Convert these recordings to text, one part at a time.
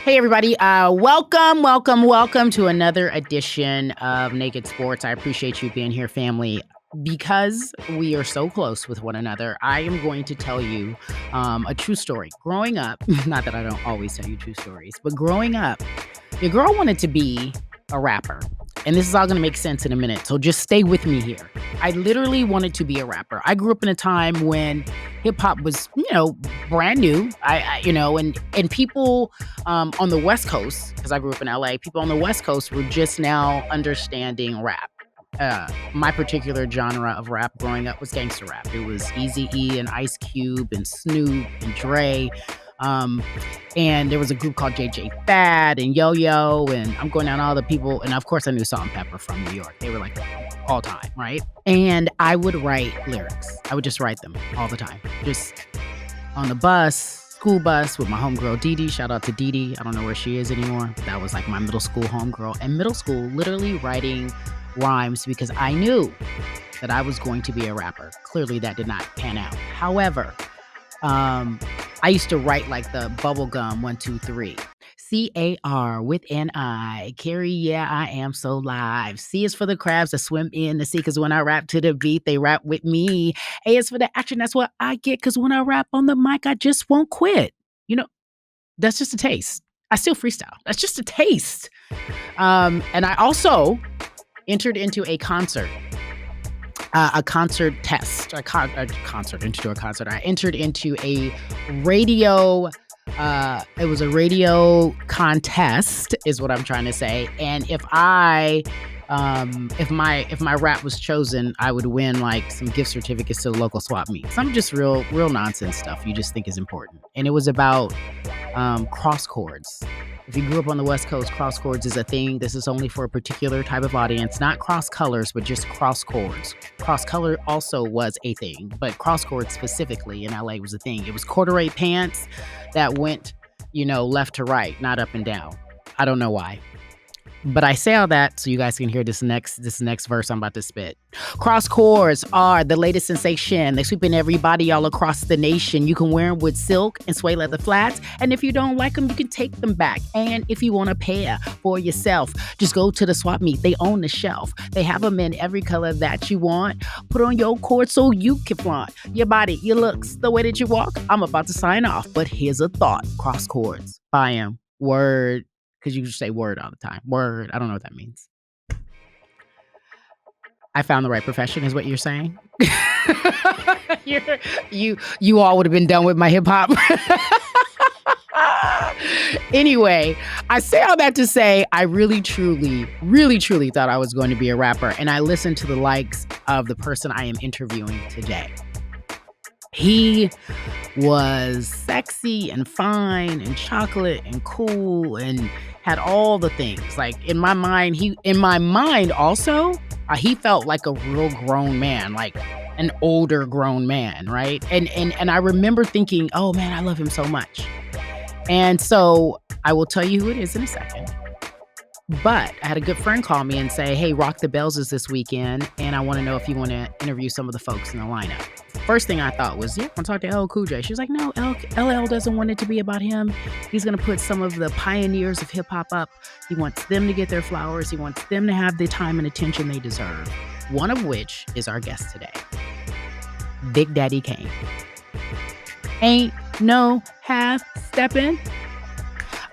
Hey, everybody. Welcome to another edition of Naked Sports. I appreciate you being here, family. Because we are so close with one another, I am going to tell you a true story. Growing up, not that I don't always tell you true stories, but growing up, your girl wanted to be a rapper. And this is all going to make sense in a minute. So just stay with me here. I literally wanted to be a rapper. I grew up in a time when hip hop was, brand new. And people on the West Coast, because I grew up in LA, people on the West Coast were just now understanding rap. My particular genre of rap growing up was gangster rap. It was Eazy-E and Ice Cube and Snoop and Dre. And there was a group called JJ Fad and Yo-Yo, and I'm going down all the people. And of course, I knew Salt and Pepper from New York. They were like all time, right? And I would write lyrics. I would just write them all the time, just on the bus, school bus with my homegirl Dee Dee. Shout out to Dee Dee. I don't know where she is anymore. But that was like my middle school homegirl. And middle school, literally writing rhymes because I knew that I was going to be a rapper. Clearly, that did not pan out. However, I used to write like the bubblegum 1, 2, 3. CAR with N-I. Cari, yeah, I am so live. C is for the crabs that swim in the sea, because when I rap to the beat, they rap with me. A is for the action, that's what I get, because when I rap on the mic, I just won't quit. That's just a taste. I still freestyle. That's just a taste. And I also entered into a concert test. I entered into a radio. It was a radio contest, is what I'm trying to say. And if my rap was chosen, I would win like some gift certificates to the local swap meet. Some just real nonsense stuff you just think is important. And it was about cross chords. If you grew up on the West Coast, cross chords is a thing. This is only for a particular type of audience, not cross colors, but just cross chords. Cross color also was a thing, but cross chords specifically in LA was a thing. It was corduroy pants that went, left to right, not up and down. I don't know why. But I say all that so you guys can hear this next verse I'm about to spit. Cross chords are the latest sensation. They sweeping everybody all across the nation. You can wear them with silk and suede leather flats. And if you don't like them, you can take them back. And if you want a pair for yourself, just go to the swap meet. They own the shelf. They have them in every color that you want. Put on your cord so you can flaunt your body, your looks, the way that you walk. I'm about to sign off, but here's a thought. Cross chords. Buy 'em. Word. Because you just say word all the time. Word. I don't know what that means. I found the right profession is what you're saying. You all would have been done with my hip hop. Anyway, I say all that to say I really, truly thought I was going to be a rapper. And I listened to the likes of the person I am interviewing today. He was sexy and fine and chocolate and cool and had all the things. Like in my mind also, he felt like a real grown man, like an older grown man, right? And I remember thinking, oh man, I love him so much. And so I will tell you who it is in a second. But I had a good friend call me and say, hey, Rock the Bells is this weekend, and I want to know if you want to interview some of the folks in the lineup. First thing I thought was, yeah, I want to talk to LL Cool J. She was like, no, LL doesn't want it to be about him. He's going to put some of the pioneers of hip-hop up. He wants them to get their flowers. He wants them to have the time and attention they deserve. One of which is our guest today, Big Daddy Kane. Ain't no half-stepping.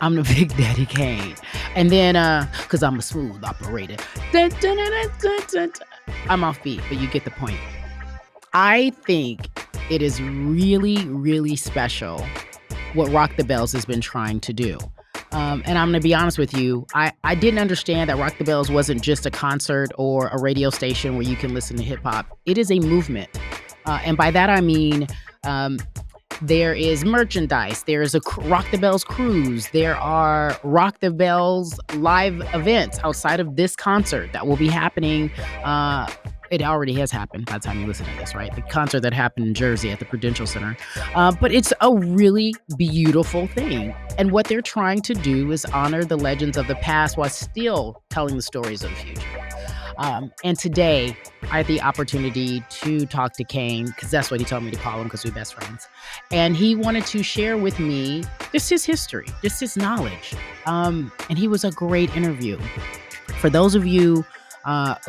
I'm the Big Daddy Kane. And then, because I'm a smooth operator. Dun, dun, dun, dun, dun, dun. I'm off beat, but you get the point. I think it is really, really special what Rock the Bells has been trying to do. And I'm going to be honest with you, I didn't understand that Rock the Bells wasn't just a concert or a radio station where you can listen to hip hop. It is a movement. And by that, I mean, there is merchandise. There's a Rock the Bells cruise. There are Rock the Bells live events outside of this concert that will be happening. It already has happened by the time you listen to this, right? The concert that happened in Jersey at the Prudential Center. But it's a really beautiful thing. And what they're trying to do is honor the legends of the past while still telling the stories of the future. And today, I had the opportunity to talk to Kane because that's what he told me to call him because we're best friends. And he wanted to share with me just his history, just his knowledge. And he was a great interview. For those of you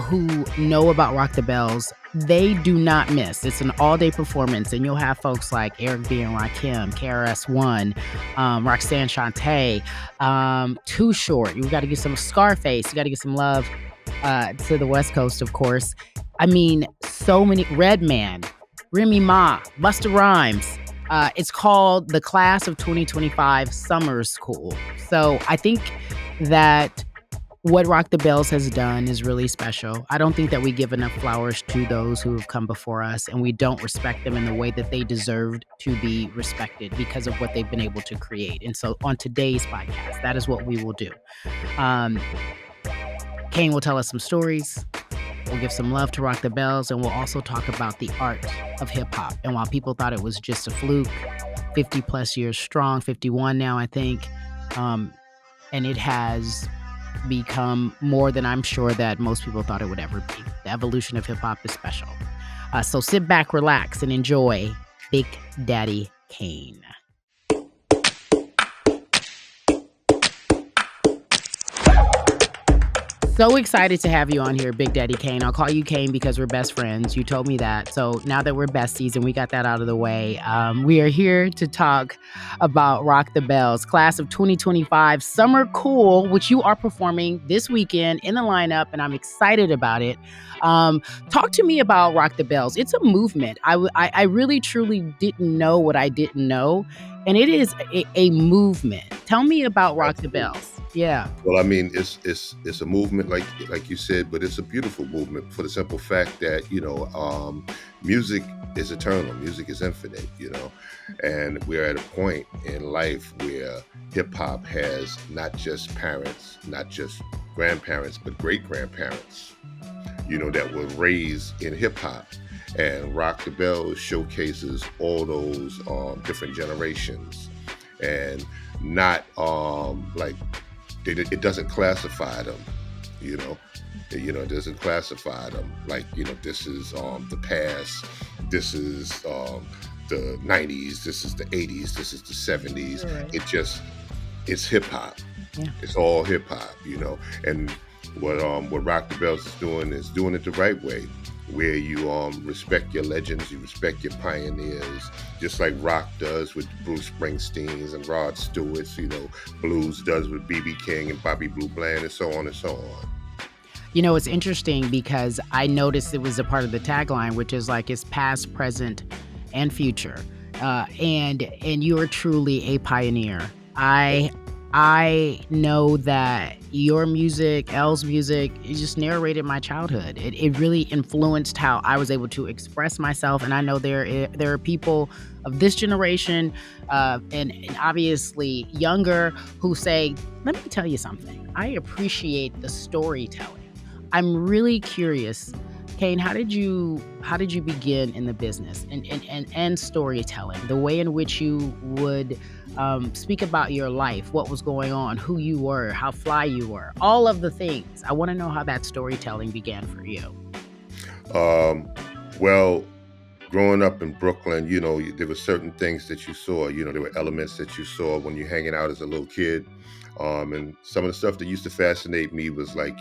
who know about Rock the Bells, they do not miss. It's an all-day performance, and you'll have folks like Eric B. and Rakim, KRS-One, Roxanne Shante, Too Short. You got to give some Scarface. You got to give some love to the West Coast, of course. I mean, so many. Redman, Remy Ma, Busta Rhymes. It's called the Class of 2025 Summer School. So I think that what Rock the Bells has done is really special. I don't think that we give enough flowers to those who have come before us, and we don't respect them in the way that they deserved to be respected because of what they've been able to create. And so on today's podcast, that is what we will do. Um, Kane will tell us some stories. We'll give some love to Rock the Bells, and we'll also talk about the art of hip hop. And while people thought it was just a fluke, 50 plus years strong, 51 now, I think, and it has become more than I'm sure that most people thought it would ever be. The evolution of hip hop is special. So sit back, relax, and enjoy Big Daddy Kane. So excited to have you on here, Big Daddy Kane. I'll call you Kane because we're best friends. You told me that. So now that we're besties and we got that out of the way, we are here to talk about Rock the Bells, Class of 2025 Summer Cool, which you are performing this weekend in the lineup, and I'm excited about it. Talk to me about Rock the Bells. It's a movement. I really, truly didn't know what I didn't know, and it is a movement. Tell me about Rock the Bells. Yeah. Well, I mean, it's a movement like you said, but it's a beautiful movement for the simple fact that music is eternal, music is infinite, and we're at a point in life where hip hop has not just parents, not just grandparents, but great grandparents, that were raised in hip hop. And Rock the Bells showcases all those different generations, and not it doesn't classify them, it doesn't classify them like, this is the past, this is the 90s, this is the 80s, this is the 70s. Right. It's hip hop. Yeah. It's all hip hop, and what Rock the Bells is doing it the right way, where you respect your legends, you respect your pioneers, just like rock does with Bruce Springsteens and Rod Stewart's, blues does with B.B. King and Bobby Blue Bland, and so on and so on. It's interesting because I noticed it was a part of the tagline, which is like it's past, present, and future. And you are truly a pioneer. I know that your music, Elle's music, it just narrated my childhood. It really influenced how I was able to express myself. And I know there are people of this generation and obviously younger who say, let me tell you something. I appreciate the storytelling. I'm really curious, Kane, how did you begin in the business and storytelling, the way in which you would speak about your life, what was going on, who you were, how fly you were, all of the things. I want to know how that storytelling began for you. Well, growing up in Brooklyn, there were certain things that you saw, there were elements that you saw when you're hanging out as a little kid. And some of the stuff that used to fascinate me was like,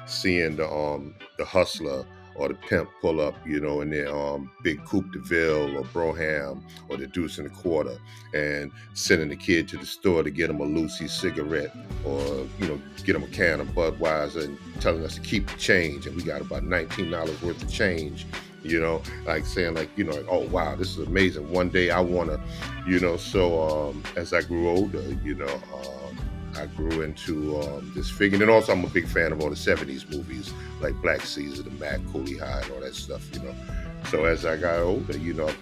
seeing the hustler or the pimp pull up, in their big Coupe de Ville or Brougham or the Deuce and a Quarter, and sending the kid to the store to get him a Lucy cigarette or, get him a can of Budweiser, and telling us to keep the change. And we got about $19 worth of change, like saying like, oh, wow, this is amazing. One day I want to, so as I grew older, I grew into this figure. And also I'm a big fan of all the 70s movies, like Black Caesar, the Mac, Cooley High, and all that stuff, So as I got older,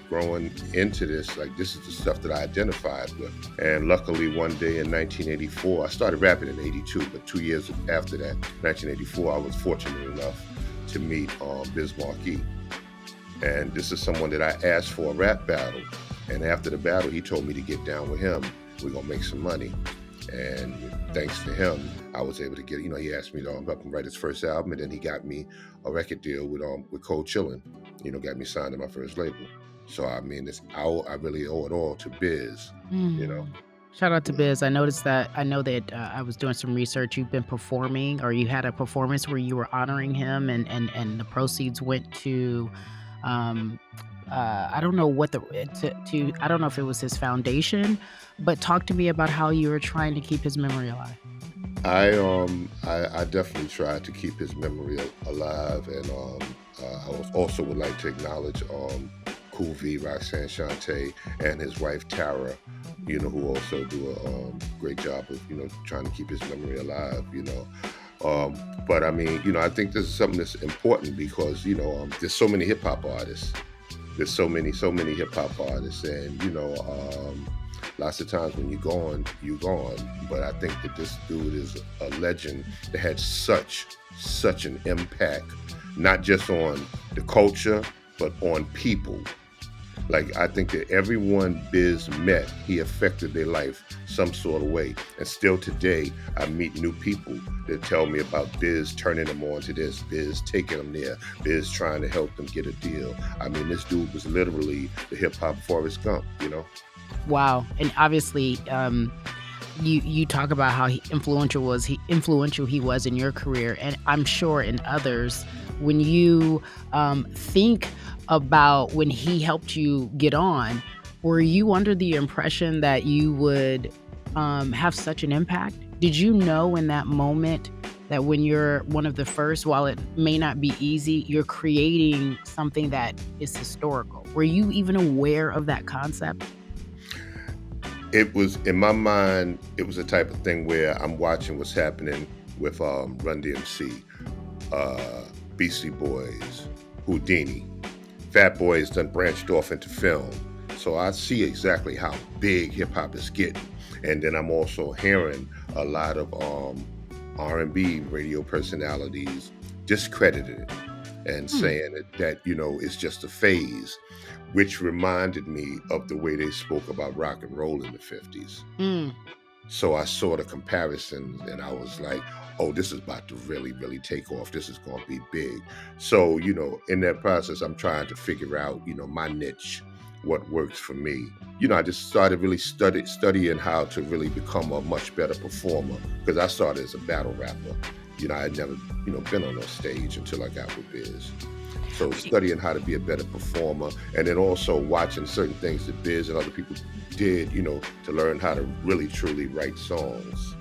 growing into this, like this is the stuff that I identified with. And luckily one day in 1984, I started rapping in 82, but 2 years after that, 1984, I was fortunate enough to meet Biz Markie. And this is someone that I asked for a rap battle. And after the battle, he told me to get down with him. We're going to make some money. And thanks to him, I was able to get, he asked me to help him write his first album, and then he got me a record deal with Cold Chillin', got me signed to my first label. So I mean, I really owe it all to Biz, you know. Shout out to Biz. I know that I was doing some research. You've been performing, or you had a performance where you were honoring him, and the proceeds went to, I don't know I don't know if it was his foundation, but talk to me about how you were trying to keep his memory alive. I definitely tried to keep his memory alive, and also would like to acknowledge Cool V, Roxanne Shante, and his wife Tara, who also do a great job of trying to keep his memory alive. But I mean, I think this is something that's important because there's so many hip hop artists. There's so many hip hop artists, and lots of times when you're gone. But I think that this dude is a legend that had such an impact, not just on the culture, but on people. Like, I think that everyone Biz met, he affected their life some sort of way. And still today, I meet new people that tell me about Biz turning them on to this, Biz taking them there, Biz trying to help them get a deal. I mean, this dude was literally the hip hop Forrest Gump, Wow. And obviously, you talk about how influential he was in your career, and I'm sure in others. When you think about when he helped you get on, were you under the impression that you would have such an impact? Did you know in that moment that when you're one of the first, while it may not be easy, you're creating something that is historical? Were you even aware of that concept? It was, in my mind, it was the type of thing where I'm watching what's happening with Run DMC, Beastie Boys, Houdini. Fat Boys done branched off into film. So I see exactly how big hip hop is getting. And then I'm also hearing a lot of R&B radio personalities discredited it and saying that it's just a phase, which reminded me of the way they spoke about rock and roll in the 50s. So I saw the comparisons and I was like, oh, this is about to really, really take off. This is going to be big. So, in that process, I'm trying to figure out, my niche, what works for me. I just started really studying how to really become a much better performer, because I started as a battle rapper. I had never, been on a stage until I got with Biz. So studying how to be a better performer, and then also watching certain things that Biz and other people did, to learn how to really, truly write songs.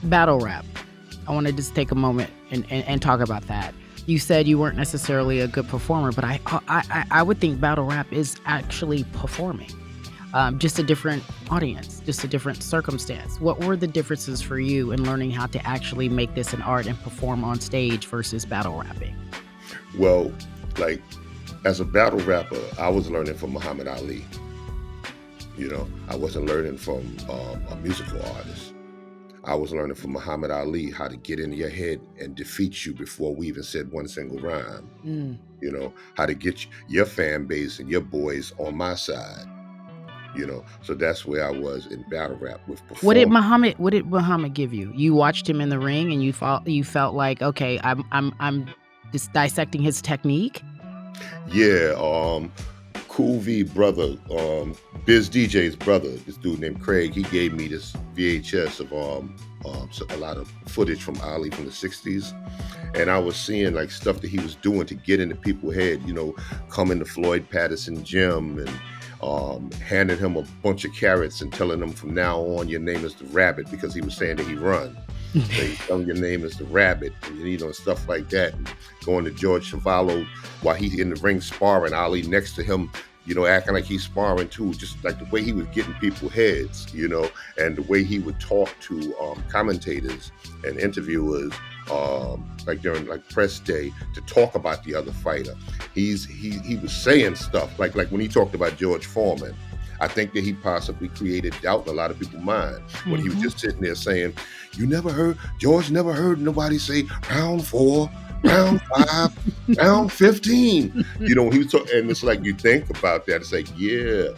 Battle rap. I want to just take a moment and talk about that. You said you weren't necessarily a good performer, but I would think battle rap is actually performing. Just a different audience, just a different circumstance. What were the differences for you in learning how to actually make this an art and perform on stage versus battle rapping? Well, like, as a battle rapper, I was learning from Muhammad Ali. I wasn't learning from a musical artist. I was learning from Muhammad Ali how to get in your head and defeat you before we even said one single rhyme. How to get your fan base and your boys on my side. So that's where I was in battle rap with performing. What did Muhammad give you? You watched him in the ring and you felt like, okay, I'm just dissecting his technique? Yeah, Cool V brother, Biz DJ's brother, this dude named Craig, he gave me this VHS of a lot of footage from Ali from the 60s. And I was seeing like stuff that he was doing to get into people's head, coming to Floyd Patterson gym and handing him a bunch of carrots and telling him from now on your name is the Rabbit, because he was saying that he run. They tell him your name is the Rabbit, and stuff like that. And going to George Chuvalo while he's in the ring sparring, Ali next to him, acting like he's sparring too, just like the way he was getting people's heads, and the way he would talk to commentators and interviewers, like during like press day, to talk about the other fighter. He was saying stuff like when he talked about George Foreman. I think that he possibly created doubt in a lot of people's mind when he was just sitting there saying, George never heard nobody say round 4, round 5, round 15. He was talking, and it's like you think about that. It's like, yeah,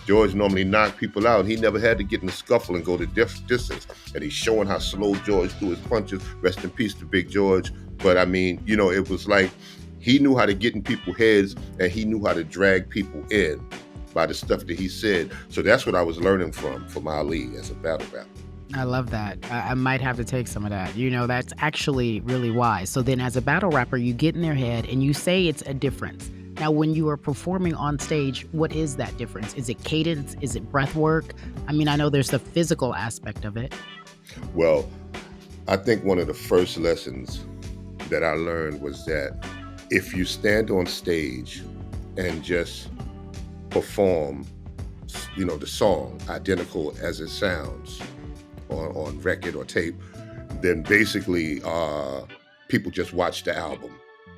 George normally knocked people out. He never had to get in a scuffle and go the distance. And he's showing how slow George threw his punches. Rest in peace to Big George. But I mean, you know, it was like he knew how to get in people's heads, and he knew how to drag people in by the stuff that he said. So that's what I was learning from Ali as a battle rapper. I love that. I might have to take some of that. You know, that's actually really wise. So then as a battle rapper, you get in their head and you say it's a difference. Now, when you are performing on stage, what is that difference? Is it cadence? Is it breath work? I mean, I know there's the physical aspect of it. Well, I think one of the first lessons that I learned was that if you stand on stage and just perform, you know, the song identical as it sounds on record or tape, then basically people just watch the album.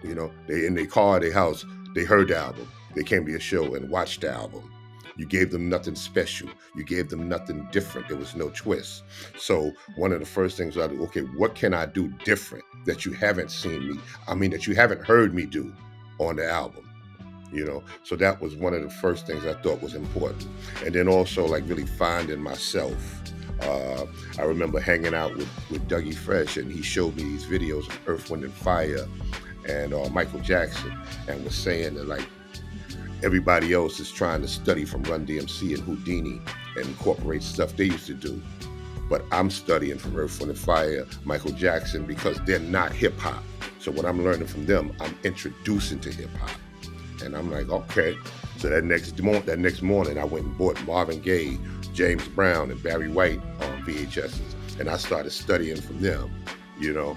You know, they in their car, their house, they heard the album. They came to your show and watched the album. You gave them nothing special. You gave them nothing different. There was no twist. So one of the first things I do, okay, what can I do different that you haven't seen me? I mean, that you haven't heard me do on the album. You know, so that was one of the first things I thought was important. And then also like really finding myself. I remember hanging out with Dougie Fresh, and he showed me these videos of Earth, Wind and Fire and Michael Jackson, and was saying that like everybody else is trying to study from Run DMC and Houdini and incorporate stuff they used to do. But I'm studying from Earth, Wind and Fire, Michael Jackson, because they're not hip hop. So what I'm learning from them, I'm introducing to hip hop. And I'm like, okay. So that next morning, I went and bought Marvin Gaye, James Brown, and Barry White on VHSs, and I started studying from them. You know,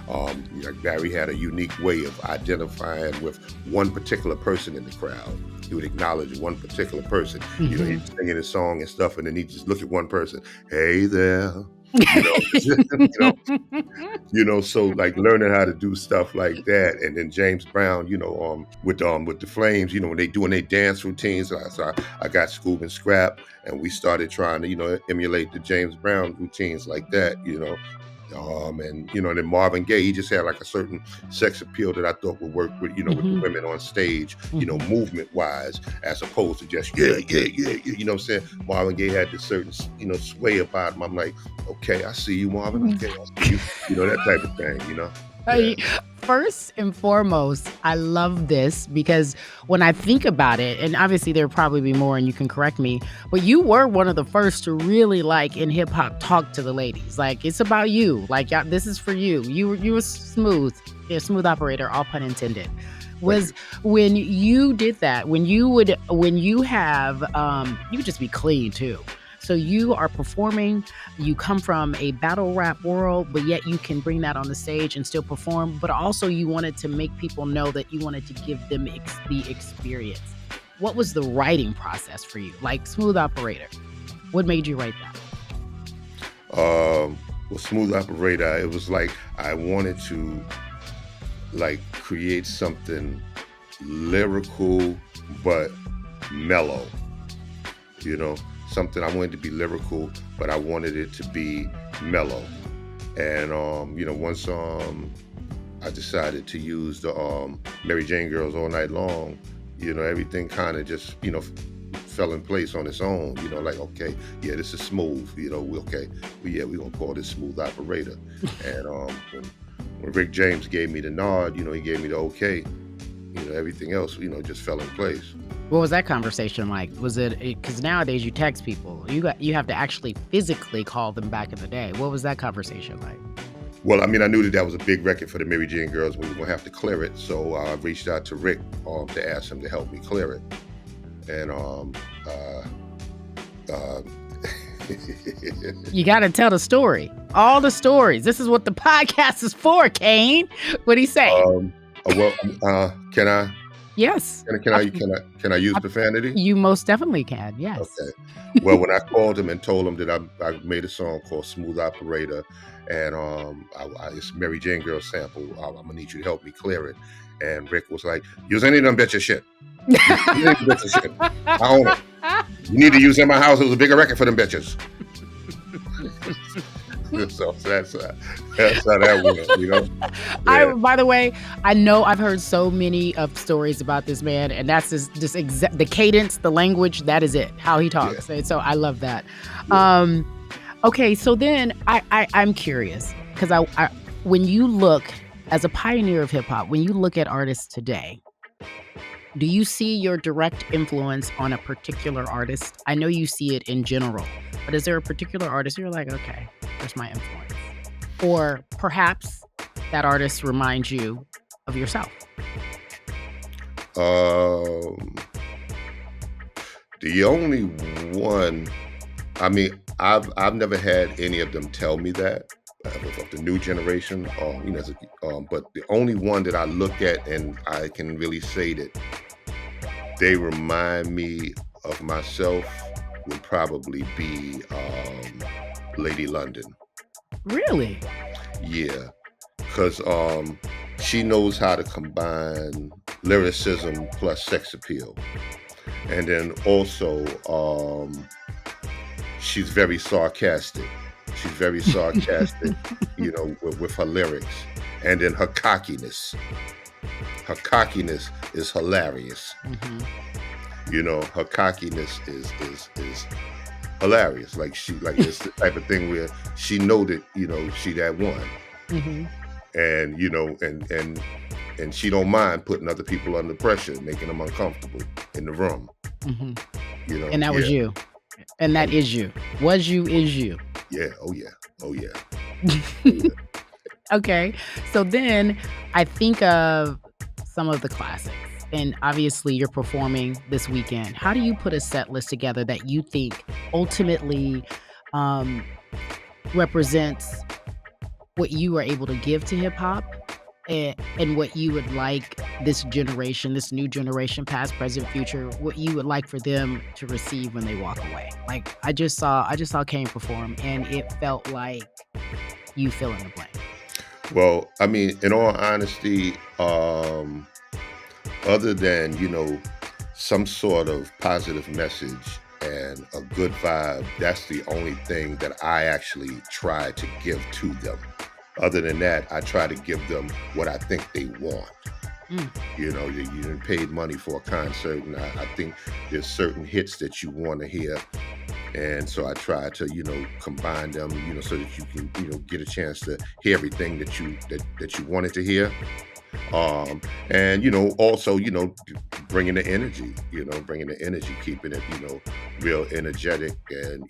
like Barry had a unique way of identifying with one particular person in the crowd. He would acknowledge one particular person. Mm-hmm. You know, he'd singing his song and stuff, and then he'd just look at one person. Hey there. You know, so like learning how to do stuff like that. And then James Brown, you know, with the Flames, you know, when they doing their dance routines, so I got Scoob and Scrap, and we started trying to, you know, emulate the James Brown routines like that, you know. And you know, then Marvin Gaye, he just had like a certain sex appeal that I thought would work with, you know, with the women on stage, you know, movement wise, as opposed to just you know what I'm saying? Marvin Gaye had this certain, you know, sway about him. I'm like, okay, I see you, Marvin. Okay, I see you. You know, that type of thing, you know. Yeah. First and foremost, I love this because when I think about it, and obviously there'll probably be more and you can correct me, but you were one of the first to really like in hip hop talk to the ladies. Like, it's about you. Like, this is for you. You were smooth. You're a smooth operator, all pun intended. Was when you did that, when you could just be clean too. So you are performing, you come from a battle rap world, but yet you can bring that on the stage and still perform. But also you wanted to make people know that you wanted to give them the experience. What was the writing process for you? Like Smooth Operator, what made you write that? Well, Smooth Operator, it was like I wanted to like create something lyrical but mellow, you know. Something I wanted to be lyrical, but I wanted it to be mellow. And you know, once I decided to use the Mary Jane Girls All Night Long, you know, everything kind of just, you know, fell in place on its own. You know, like, okay, yeah, this is smooth. You know, we're gonna call this Smooth Operator. And when Rick James gave me the nod, you know, he gave me the okay. You know, everything else, you know, just fell in place. What was that conversation like? Was it, because nowadays you text people, you have to actually physically call them back in the day. What was that conversation like? Well, I mean, I knew that was a big record for the Mary Jane Girls. We were gonna have to clear it, so I reached out to Rick to ask him to help me clear it. And you got to tell the story, all the stories. This is what the podcast is for, Kane. What'd he say? Can I? Yes. Can I use profanity? You most definitely can. Yes. Okay. Well, when I called him and told him that I made a song called Smooth Operator, and it's Mary Jane Girl sample, I'm gonna need you to help me clear it. And Rick was like, "Use any of them bitch your shit. Use any of them bitch your shit. I own it. You need to use it in my house. It was a bigger record for them bitches." So that's how that went, you know? Yeah, By the way, I know I've heard so many of stories about this man, and that's the cadence, the language. That is it. How he yeah, talks. And so I love that. yeah. Um, okay, so then I'm curious because when you look as a pioneer of hip hop, when you look at artists today, do you see your direct influence on a particular artist? I know you see it in general, but is there a particular artist you're like, okay, there's my influence? Or perhaps that artist reminds you of yourself? Um, the only one, I mean, I've never had any of them tell me that of the new generation, but the only one that I look at and I can really say that they remind me of myself would probably be Lady London. Really? Yeah, because she knows how to combine lyricism plus sex appeal, and then also she's very sarcastic. She's very sarcastic, with her lyrics, and then her cockiness. Her cockiness is hilarious. Hmm. Her cockiness is hilarious. Like it's the type of thing where she know that she that one, Hmm. and and she don't mind putting other people under pressure, making them uncomfortable in the room. Hmm. You know, And that was yeah, you. And oh that is you. Was you, is you. yeah, oh yeah, oh yeah, oh yeah. Okay. So then I think of some of the classics. And obviously, you're performing this weekend. How do you put a set list together that you think ultimately um, represents what you are able to give to hip hop and what you would like this generation, this new generation, past, present, future, what you would like for them to receive when they walk away? Like I just saw Kane perform, and it felt like you fill in the blank. Well, I mean, in all honesty, other than some sort of positive message and a good vibe, that's the only thing that I actually try to give to them. Other than that, I try to give them what I think they want. Mm, You done paid money for a concert, and I think there's certain hits that you want to hear, and so I try to combine them, so that you can get a chance to hear everything that you wanted to hear. And also bringing the energy, keeping it real energetic, and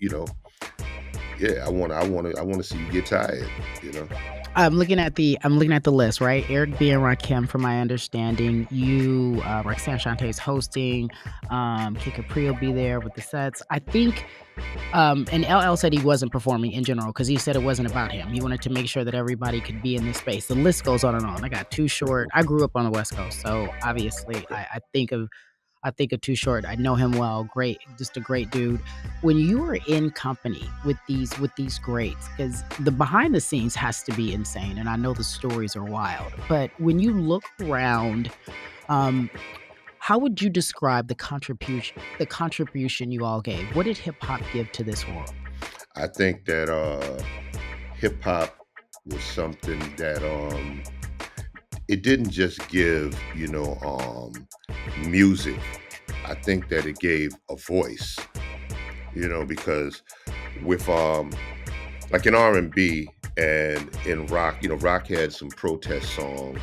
yeah, I want to see you get tired. You know. I'm looking at the list, right? Eric B and Rakim, from my understanding. You, Roxanne Shante is hosting. Kid Capri will be there with the sets. I think, and LL said he wasn't performing in general because he said it wasn't about him. He wanted to make sure that everybody could be in this space. The list goes on and on. I got Too Short. I grew up on the West Coast, so obviously I think of Too Short. I know him well. Great, just a great dude. When you are in company with these greats, because the behind the scenes has to be insane, and I know the stories are wild. But when you look around, um, how would you describe the contribution you all gave? What did hip hop give to this world? I think that hip hop was something that it didn't just give music. I think that it gave a voice, because with like in R&B and in rock, rock had some protest songs.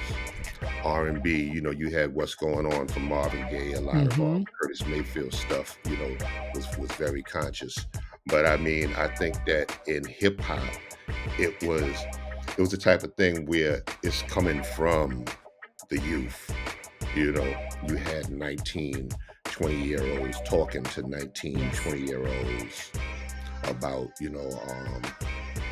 R&B, you had What's Going On from Marvin Gaye. A lot of Hmm. Curtis Mayfield stuff, was very conscious. But I mean, I think that in hip hop, it was it was the type of thing where it's coming from the youth. You had 19, 20-year-olds talking to 19, Yes. 20-year-olds about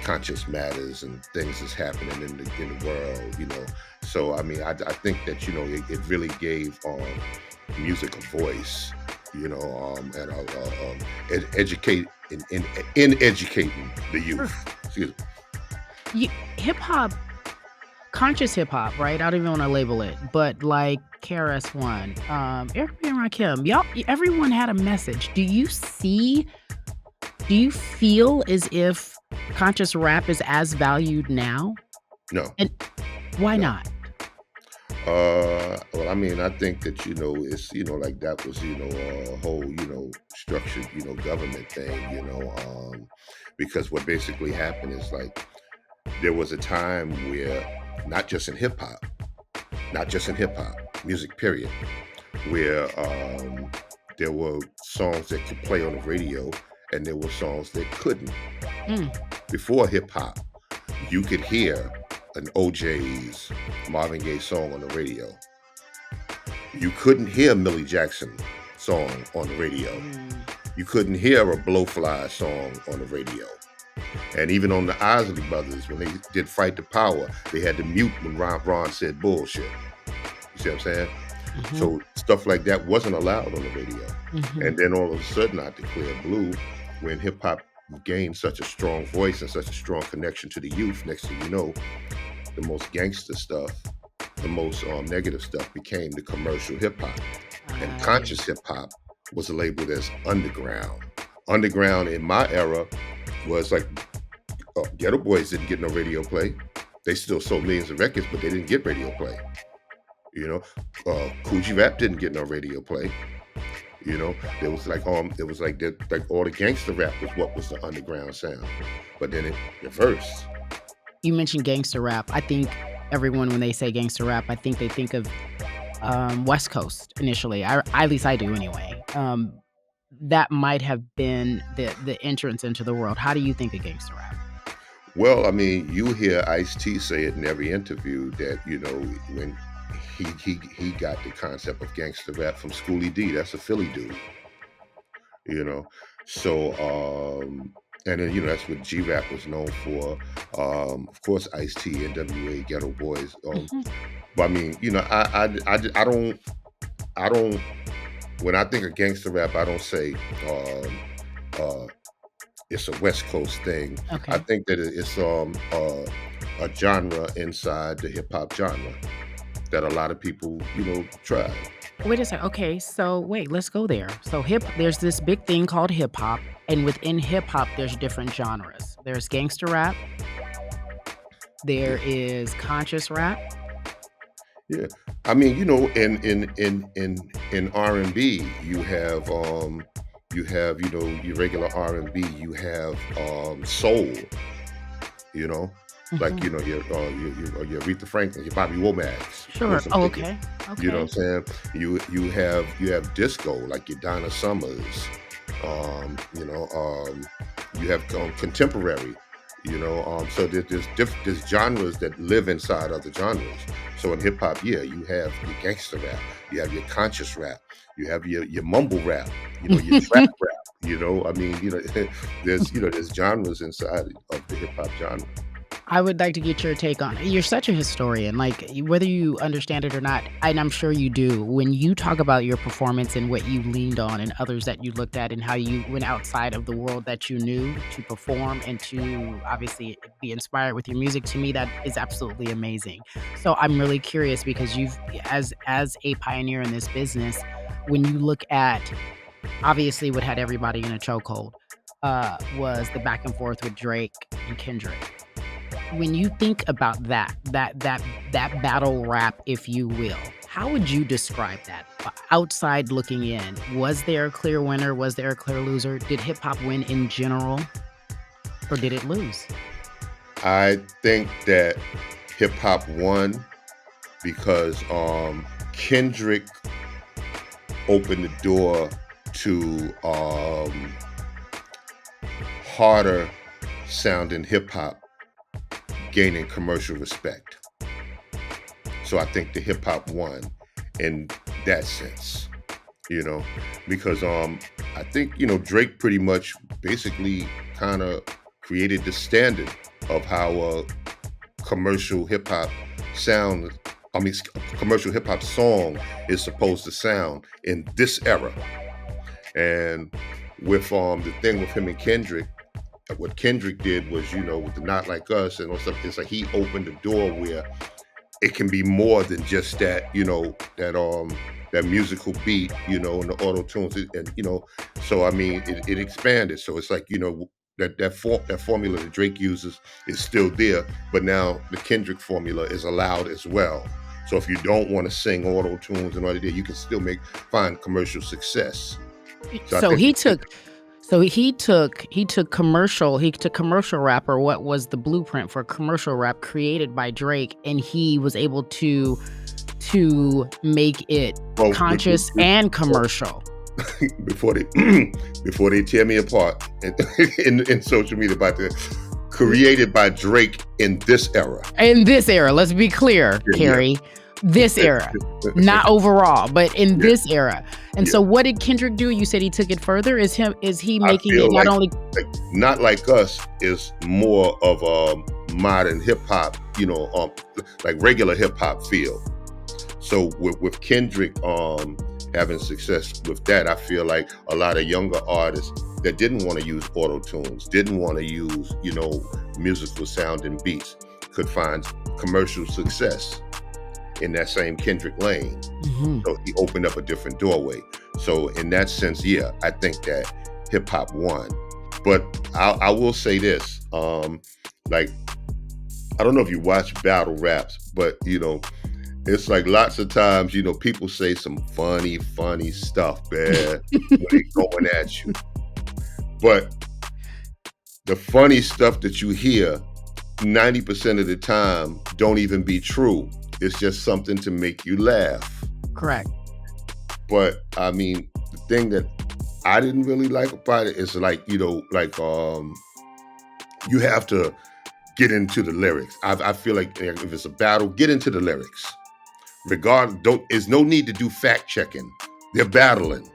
conscious matters and things that's happening in the world. So I mean, I think that it really gave music a voice, and educate in educating the Sure. youth. Excuse me. Hip hop, conscious hip hop, right? I don't even want to label it, but like KRS-One, Eric B and Rakim, y'all, everyone had a message. Do you feel as if conscious rap is as valued now? No, And why no. not? Well, I mean, I think that, it's, like that was, a whole, structured, government thing, because what basically happened is like there was a time where not just in hip hop, not just in hip hop, music period, where there were songs that could play on the radio and there were songs that couldn't. Mm, Before hip hop, you could hear an OJ's Marvin Gaye song on the radio. You couldn't hear Millie Jackson song on the radio. mm, You couldn't hear a Blowfly song on the radio. And even on the Isley Brothers, when they did Fight the Power, they had to mute when Ron said bullshit. You see what I'm saying? mhm, So stuff like that wasn't allowed on the radio. mhm. And then all of a sudden, out the clear blue, when hip hop gained such a strong voice and such a strong connection to the youth, next thing you know, the most gangster stuff, the most negative stuff became the commercial hip hop. And I conscious hip hop was labeled as underground. Underground in my era was like Ghetto Boys didn't get no radio play. They still sold millions of records, but they didn't get radio play. You know, Coogee Rap didn't get no radio play. There was like it was like that, like all the gangster rap was what was the underground sound, but then it reversed. You mentioned gangster rap. I think everyone, when they say gangster rap, I think they think of, West Coast initially. At least I do anyway. That might have been the entrance into the world. How do you think of gangster rap? Well, I mean, you hear Ice-T say it in every interview that when he got the concept of gangster rap from Schoolie D. That's a Philly dude. you know. So and then that's what G Rap was known for. Of course, Ice T, NWA, Ghetto Boys. Mhm. But I mean, I don't. When I think of gangster rap, I don't say uh, it's a West Coast thing. I Okay. think that it's a genre inside the hip hop genre that a lot of people try. Wait a second. Okay, so wait, let's go there. So there's this big thing called hip hop, and within hip hop, there's different genres. There's gangster rap. There Yeah, is conscious rap. yeah. I mean, in R&B, you have your regular R&B. You have soul. You know, like Mhm. your Aretha Franklin, your Bobby Womack's. Sure. Those are Oh, big. okay. You know Okay. what I'm saying? You have disco like your Donna Summers. You have contemporary. So there's genres that live inside other genres. So in hip hop, yeah, you have your gangster rap, you have your conscious rap, you have your mumble rap, your trap rap. I mean, there's genres inside of the hip hop genre. I would like to get your take on it. You're such a historian, like, whether you understand it or not, and I'm sure you do, when you talk about your performance and what you leaned on and others that you looked at and how you went outside of the world that you knew to perform and to obviously be inspired with your music, to me, that is absolutely amazing. So I'm really curious because as a pioneer in this business, when you look at obviously what had everybody in a chokehold, was the back and forth with Drake and Kendrick. When you think about that battle rap, if you will, how would you describe that? Outside looking in, was there a clear winner? Was there a clear loser? Did hip hop win in general, or did it lose? I think that hip hop won because Kendrick opened the door to harder sounding hip hop gaining commercial respect. So I think the hip hop won in that sense, you know, because I think Drake pretty much basically kind of created the standard of how commercial hip hop sound. I mean, commercial hip hop song is supposed to sound in this era. And with the thing with him and Kendrick, what Kendrick did was, with the Not Like Us and all stuff, it's like he opened the door where it can be more than just that, that musical beat, and the auto tunes, and so I mean, it expanded. So it's like, that formula that Drake uses is still there, but now the Kendrick formula is allowed as well. So if you don't want to sing auto tunes and all that, you can still find commercial success. So he took commercial rap, or what was the blueprint for commercial rap created by Drake, and he was able to make it conscious and commercial. Before they tear me apart in social media about the created by Drake in this era. In this era, let's be clear, Cari. This era, not overall, but in this era. And so what did Kendrick do? You said he took it further. Is he making it not only Not Like Us is more of a modern hip hop, like regular hip hop feel. So with Kendrick having success with that, I feel like a lot of younger artists that didn't want to use auto tunes, didn't want to use, musical sounding beats, could find commercial success in that same Kendrick lane. Mm-hmm. So he opened up a different doorway. So in that sense, yeah, I think that hip hop won. But I will say this, like, I don't know if you watch battle raps, but it's like lots of times, people say some funny stuff, man, when they going at you. But the funny stuff that you hear 90% of the time don't even be true. It's just something to make you laugh. Correct. But I mean, the thing that I didn't really like about it is like, you have to get into the lyrics. I feel like if it's a battle, get into the lyrics. There's no need to do fact checking. They're battling.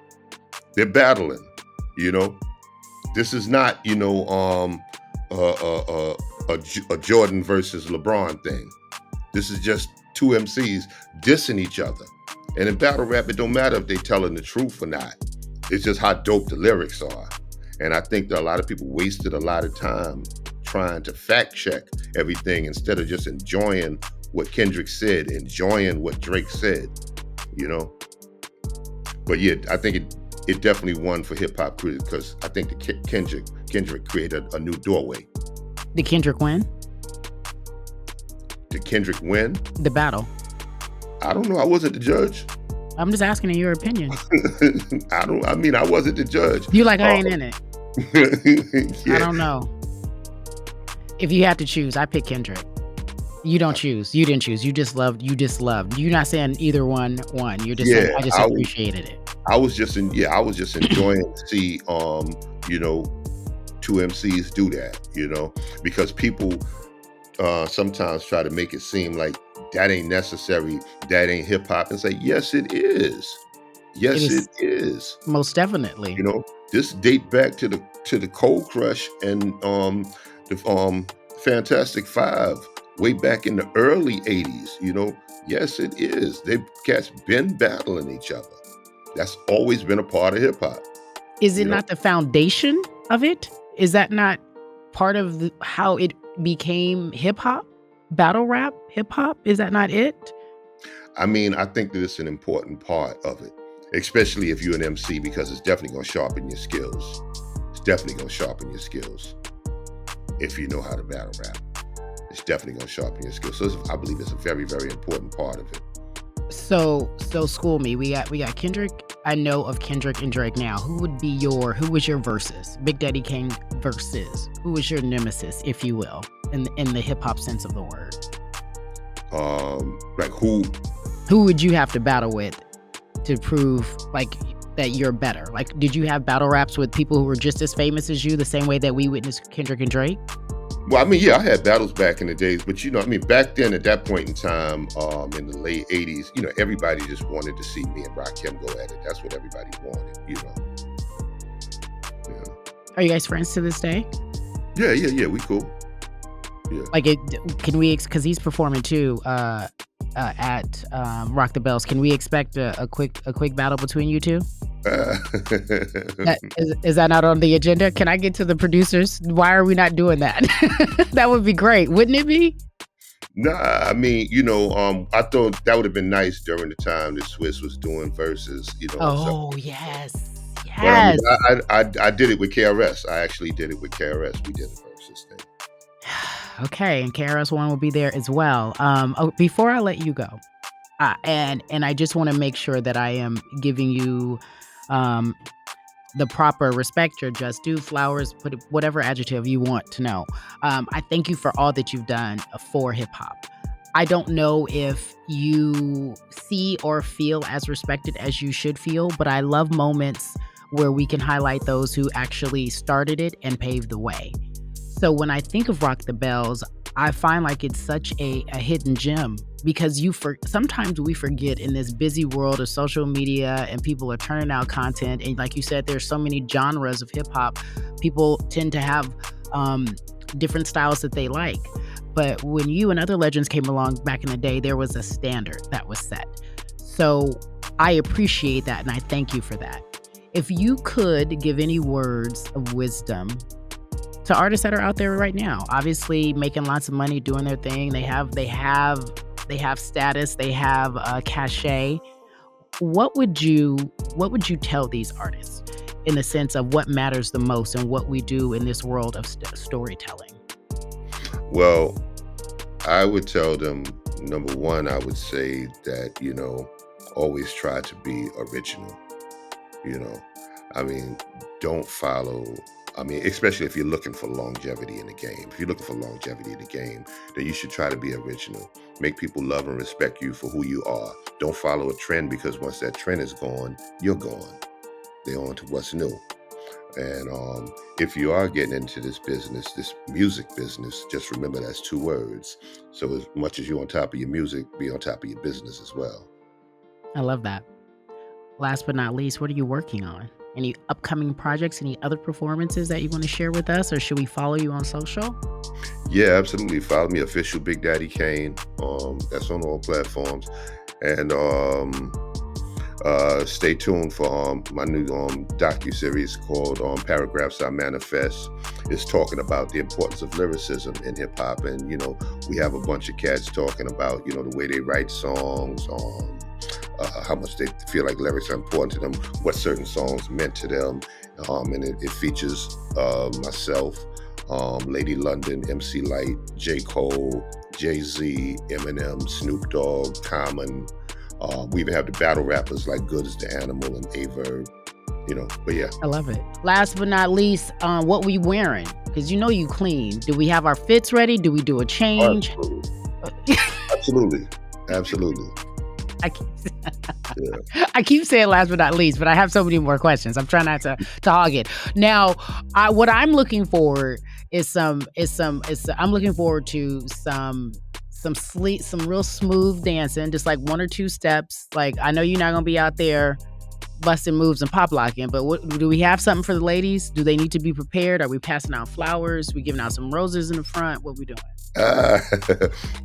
This is not, a Jordan versus LeBron thing. This is just two MCs dissing each other. And in battle rap, it don't matter if they telling the truth or not. It's just how dope the lyrics are. And I think that a lot of people wasted a lot of time trying to fact check everything instead of just enjoying what Kendrick said, enjoying what Drake said, But yeah, I think it definitely won for hip hop because I think the Kendrick created a new doorway. Did Kendrick win? Did Kendrick win? The battle. I don't know. I wasn't the judge. I'm just asking in your opinion. I wasn't the judge. You like, I ain't in it. Yeah. I don't know. If you had to choose, I pick Kendrick. You don't choose. You didn't choose. You just loved. You're not saying either one won. You're just saying, I just appreciated it. I was just enjoying to see two MCs do that, because people sometimes try to make it seem like that ain't necessary, that ain't hip hop, and say, yes, it is. Yes, it is. Most definitely. This date back to the Cold Crush and the Fantastic Five way back in the early 80s. Yes, it is. They've cats been battling each other. That's always been a part of hip hop. Is it not the foundation of it? Is that not part of how it became hip hop? Battle rap, hip hop? Is that not it? I mean, I think that it's an important part of it, especially if you're an MC, because it's definitely going to sharpen your skills. It's definitely going to sharpen your skills if you know how to battle rap. It's definitely going to sharpen your skills. So I believe it's a very, very important part of it. So school me. We got Kendrick. I know of Kendrick and Drake now. Who was your versus? Big Daddy Kane versus. Who was your nemesis, if you will, in the hip hop sense of the word? Like who? Who would you have to battle with to prove like that you're better? Like, did you have battle raps with people who were just as famous as you, the same way that we witnessed Kendrick and Drake? Well, I mean, yeah, I had battles back in the days, but back then at that point in time, in the late 80s, everybody just wanted to see me and Rakim go at it. That's what everybody wanted, Yeah. Are you guys friends to this day? Yeah, we cool. Yeah. Like, can we, because he's performing too at Rock the Bells, can we expect a quick battle between you two? Is that not on the agenda? Can I get to the producers? Why are we not doing that? That would be great, wouldn't it be? Nah, I mean, I thought that would have been nice during the time that Swiss was doing verses, Oh, yes. But I mean, Yes. I did it with KRS. I actually did it with KRS. We did the verses thing. Okay, and KRS-One will be there as well. Before I let you go, and I just want to make sure that I am giving you um, the proper respect you're just due, flowers, put whatever adjective you want to know. I thank you for all that you've done for hip hop. I don't know if you see or feel as respected as you should feel, but I love moments where we can highlight those who actually started it and paved the way. So when I think of Rock the Bells, I find like it's such a hidden gem because sometimes we forget in this busy world of social media and people are turning out content. And like you said, there's so many genres of hip hop. People tend to have different styles that they like. But when you and other legends came along back in the day, there was a standard that was set. So I appreciate that and I thank you for that. If you could give any words of wisdom to artists that are out there right now, obviously making lots of money, doing their thing, they have status, they have cachet. What would you tell these artists in the sense of what matters the most and what we do in this world of storytelling? Well, I would tell them, number one, I would say that, always try to be original. I mean, don't follow. I mean, especially if you're looking for longevity in the game. If you're looking for longevity in the game, then you should try to be original. Make people love and respect you for who you are. Don't follow a trend because once that trend is gone, you're gone. They're on to what's new. And if you are getting into this business, this music business, just remember that's 2 words. So as much as you're on top of your music, be on top of your business as well. I love that. Last but not least, what are you working on? Any upcoming projects, any other performances that you want to share with us, or should we follow you on social? Yeah, absolutely. Follow me, official Big Daddy Kane. That's on all platforms. And stay tuned for my new docu-series called Paragraphs I Manifest. It's talking about the importance of lyricism in hip-hop. And, we have a bunch of cats talking about, the way they write songs, how much they feel like lyrics are important to them, what certain songs meant to them. And it features myself, Lady London, MC Lyte, J. Cole, Jay-Z, Eminem, Snoop Dogg, Common. We even have the battle rappers like Good as the Animal and Averb, but yeah. I love it. Last but not least, what we wearing? Because you clean. Do we have our fits ready? Do we do a change? Absolutely. Absolutely. I keep saying last but not least, but I have so many more questions. I'm trying not to hog it. Now, what I'm looking for is I'm looking forward to some real smooth dancing, just like 1 or 2 steps. Like, I know you're not gonna be out there busting moves and pop locking, but do we have something for the ladies? Do they need to be prepared? Are we passing out flowers? We giving out some roses in the front? What we doing?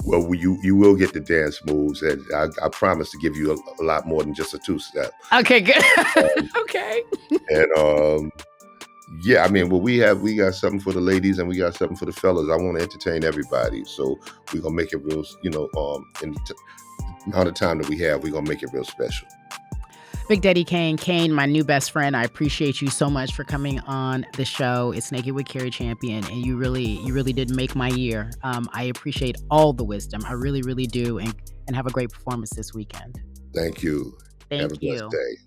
Well, you will get the dance moves, and I promise to give you a lot more than just a 2-step. Okay, good. Okay. And yeah, I mean, well, we got something for the ladies and we got something for the fellas. I want to entertain everybody, so we're gonna make it real. In the amount of time that we have, we're gonna make it real special. Big Daddy Kane, my new best friend. I appreciate you so much for coming on the show. It's Naked with Cari Champion, and you really did make my year. I appreciate all the wisdom. I really, really do, and have a great performance this weekend. Thank you. Have a blessed day.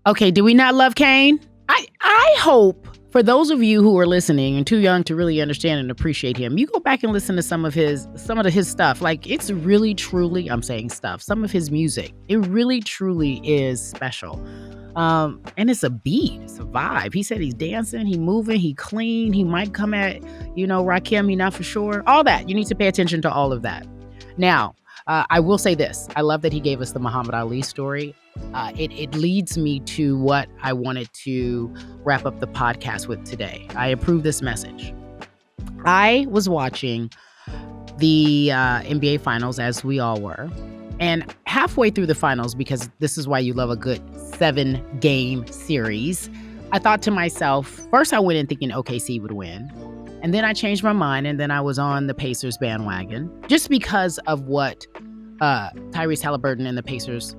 Okay, do we not love Kane? I hope for those of you who are listening and too young to really understand and appreciate him, you go back and listen to some of his stuff. Like, it's really, truly, I'm saying stuff, some of his music, it really, truly is special. And it's a beat, it's a vibe. He said he's dancing, he moving, he clean, he might come at, Rakim, you're not for sure. All that, you need to pay attention to all of that. Now, I will say this. I love that he gave us the Muhammad Ali story. It leads me to what I wanted to wrap up the podcast with today. I approve this message. I was watching the NBA finals, as we all were, and halfway through the finals, because this is why you love a good 7-game series, I thought to myself, first I went in thinking OKC would win. And then I changed my mind, and then I was on the Pacers bandwagon just because of what Tyrese Halliburton and the Pacers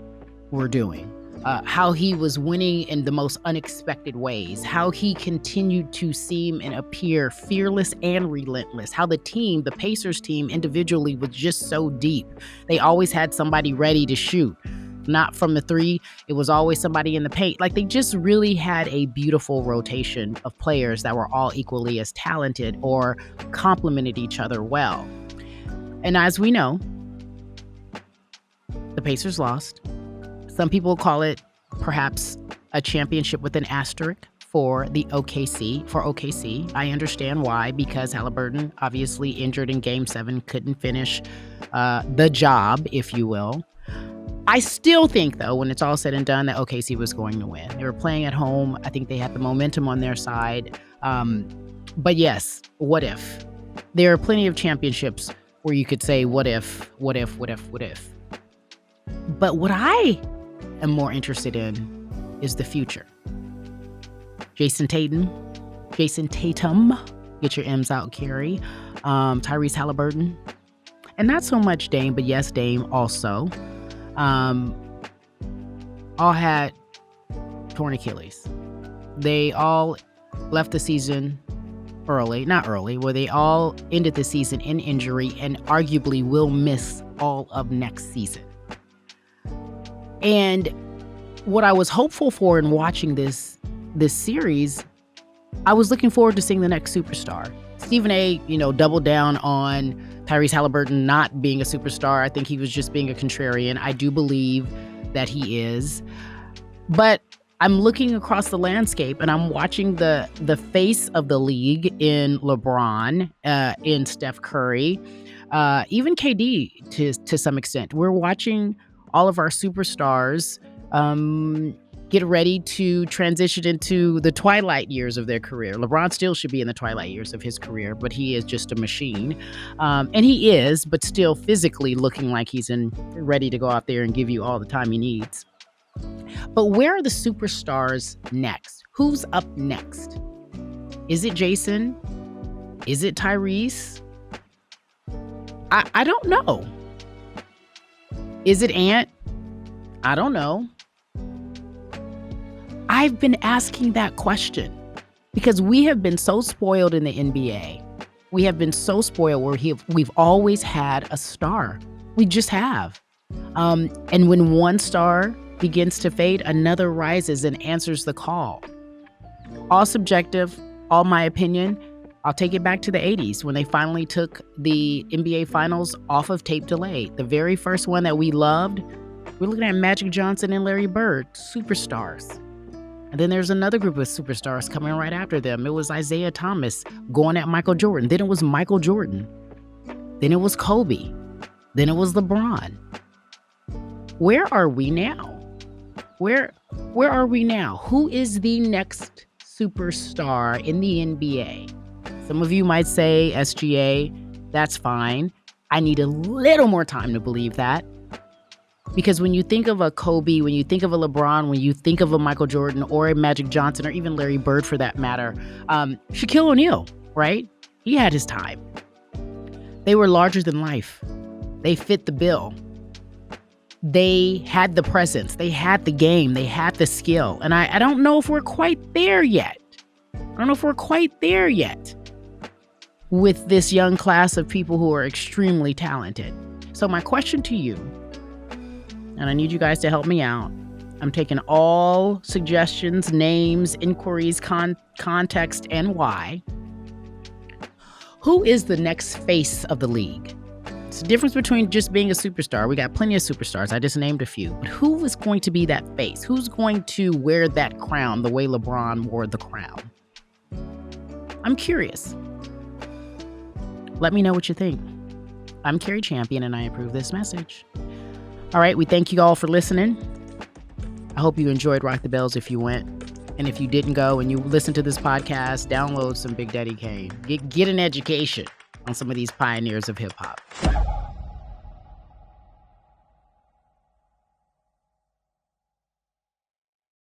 were doing. how he was winning in the most unexpected ways, how he continued to seem and appear fearless and relentless, how the team, the Pacers team individually was just so deep. They always had somebody ready to shoot. Not from the three, it was always somebody in the paint. Like, they just really had a beautiful rotation of players that were all equally as talented or complemented each other well. And as we know, the Pacers lost. Some people call it perhaps a championship with an asterisk for OKC. I understand why, because Halliburton, obviously injured in Game 7, couldn't finish the job, if you will. I still think, though, when it's all said and done, that OKC was going to win. They were playing at home. I think they had the momentum on their side. But yes, what if? There are plenty of championships where you could say, what if? But what I am more interested in is the future. Jason Tatum, get your M's out, Cari. Tyrese Halliburton, and not so much Dame, but yes, Dame also. All had torn Achilles. They all left the season they all ended the season in injury and arguably will miss all of next season. And what I was hopeful for in watching this series, I was looking forward to seeing the next superstar. Stephen A, doubled down on Tyrese Halliburton not being a superstar. I think he was just being a contrarian. I do believe that he is. But I'm looking across the landscape and I'm watching the face of the league in LeBron, in Steph Curry, even KD to some extent. We're watching all of our superstars get ready to transition into the twilight years of their career. LeBron still should be in the twilight years of his career, but he is just a machine. And he is, but still physically looking like he's ready to go out there and give you all the time he needs. But where are the superstars next? Who's up next? Is it Jason? Is it Tyrese? I don't know. Is it Ant? I don't know. I've been asking that question because we have been so spoiled in the NBA. We have been so spoiled where we've always had a star. We just have. And when one star begins to fade, another rises and answers the call. All subjective, all my opinion. I'll take it back to the 80s when they finally took the NBA Finals off of tape delay. The very first one that we loved, we're looking at Magic Johnson and Larry Bird, superstars. And then there's another group of superstars coming right after them. It was Isaiah Thomas going at Michael Jordan. Then it was Michael Jordan. Then it was Kobe. Then it was LeBron. Where are we now? Where are we now? Who is the next superstar in the NBA? Some of you might say SGA. That's fine. I need a little more time to believe that. Because when you think of a Kobe, when you think of a LeBron, when you think of a Michael Jordan or a Magic Johnson or even Larry Bird for that matter, Shaquille O'Neal, right? He had his time. They were larger than life. They fit the bill. They had the presence. They had the game. They had the skill. And I don't know if we're quite there yet. With this young class of people who are extremely talented. So my question to you, and I need you guys to help me out. I'm taking all suggestions, names, inquiries, context, and why. Who is the next face of the league? It's the difference between just being a superstar. We got plenty of superstars. I just named a few. But who is going to be that face? Who's going to wear that crown the way LeBron wore the crown? I'm curious. Let me know what you think. I'm Cari Champion, and I approve this message. All right, we thank you all for listening. I hope you enjoyed Rock the Bells if you went. And if you didn't go and you listen to this podcast, download some Big Daddy Kane. Get an education on some of these pioneers of hip hop.